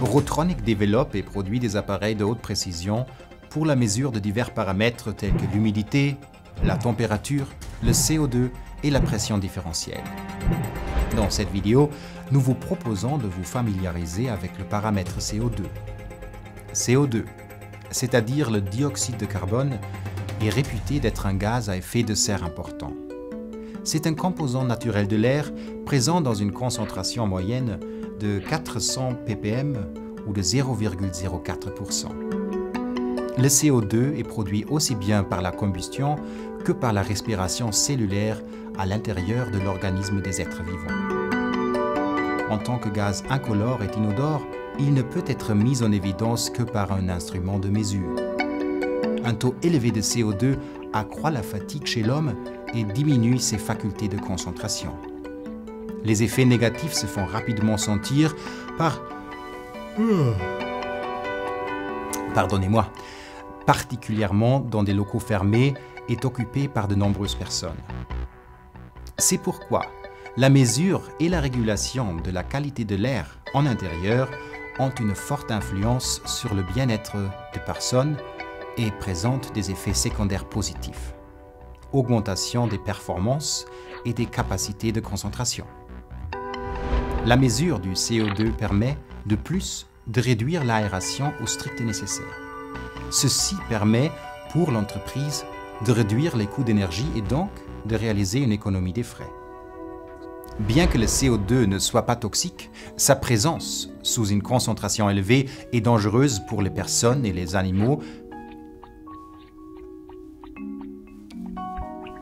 Rotronic développe et produit des appareils de haute précision pour la mesure de divers paramètres tels que l'humidité, la température, le CO2 et la pression différentielle. Dans cette vidéo, nous vous proposons de vous familiariser avec le paramètre CO2. CO2, c'est-à-dire le dioxyde de carbone, est réputé d'être un gaz à effet de serre important. C'est un composant naturel de l'air présent dans une concentration moyenne de 400 ppm ou de 0,04%. Le CO2 est produit aussi bien par la combustion que par la respiration cellulaire à l'intérieur de l'organisme des êtres vivants. En tant que gaz incolore et inodore, il ne peut être mis en évidence que par un instrument de mesure. Un taux élevé de CO2 accroît la fatigue chez l'homme et diminue ses facultés de concentration. Les effets négatifs se font rapidement sentir particulièrement dans des locaux fermés et occupés par de nombreuses personnes. C'est pourquoi la mesure et la régulation de la qualité de l'air en intérieur ont une forte influence sur le bien-être des personnes et présentent des effets secondaires positifs. Augmentation des performances et des capacités de concentration. La mesure du CO2 permet, de plus, de réduire l'aération au strict nécessaire. Ceci permet, pour l'entreprise, de réduire les coûts d'énergie et donc de réaliser une économie des frais. Bien que le CO2 ne soit pas toxique, sa présence sous une concentration élevée est dangereuse pour les personnes et les animaux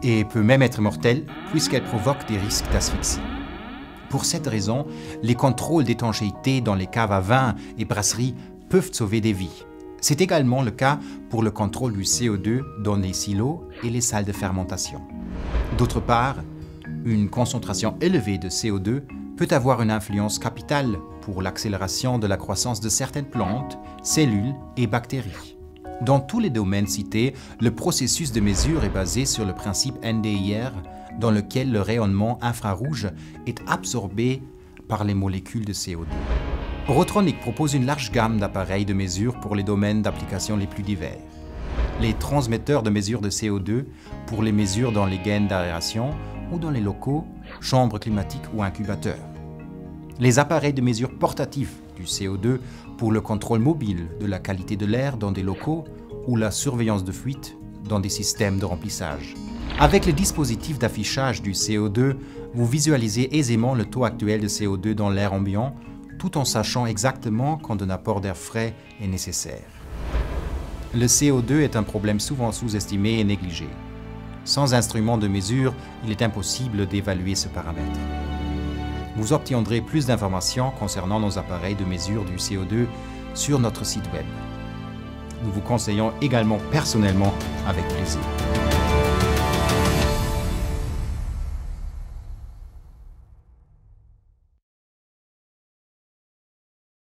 et peut même être mortelle puisqu'elle provoque des risques d'asphyxie. Pour cette raison, les contrôles d'étanchéité dans les caves à vin et brasseries peuvent sauver des vies. C'est également le cas pour le contrôle du CO2 dans les silos et les salles de fermentation. D'autre part, une concentration élevée de CO2 peut avoir une influence capitale pour l'accélération de la croissance de certaines plantes, cellules et bactéries. Dans tous les domaines cités, le processus de mesure est basé sur le principe NDIR, dans lequel le rayonnement infrarouge est absorbé par les molécules de CO2. Rotronic propose une large gamme d'appareils de mesure pour les domaines d'application les plus divers. Les transmetteurs de mesure de CO2 pour les mesures dans les gaines d'aération ou dans les locaux, chambres climatiques ou incubateurs. Les appareils de mesure portatifs du CO2 pour le contrôle mobile de la qualité de l'air dans des locaux ou la surveillance de fuite dans des systèmes de remplissage. Avec le dispositif d'affichage du CO2, vous visualisez aisément le taux actuel de CO2 dans l'air ambiant, tout en sachant exactement quand un apport d'air frais est nécessaire. Le CO2 est un problème souvent sous-estimé et négligé. Sans instrument de mesure, il est impossible d'évaluer ce paramètre. Vous obtiendrez plus d'informations concernant nos appareils de mesure du CO2 sur notre site web. Nous vous conseillons également personnellement avec plaisir.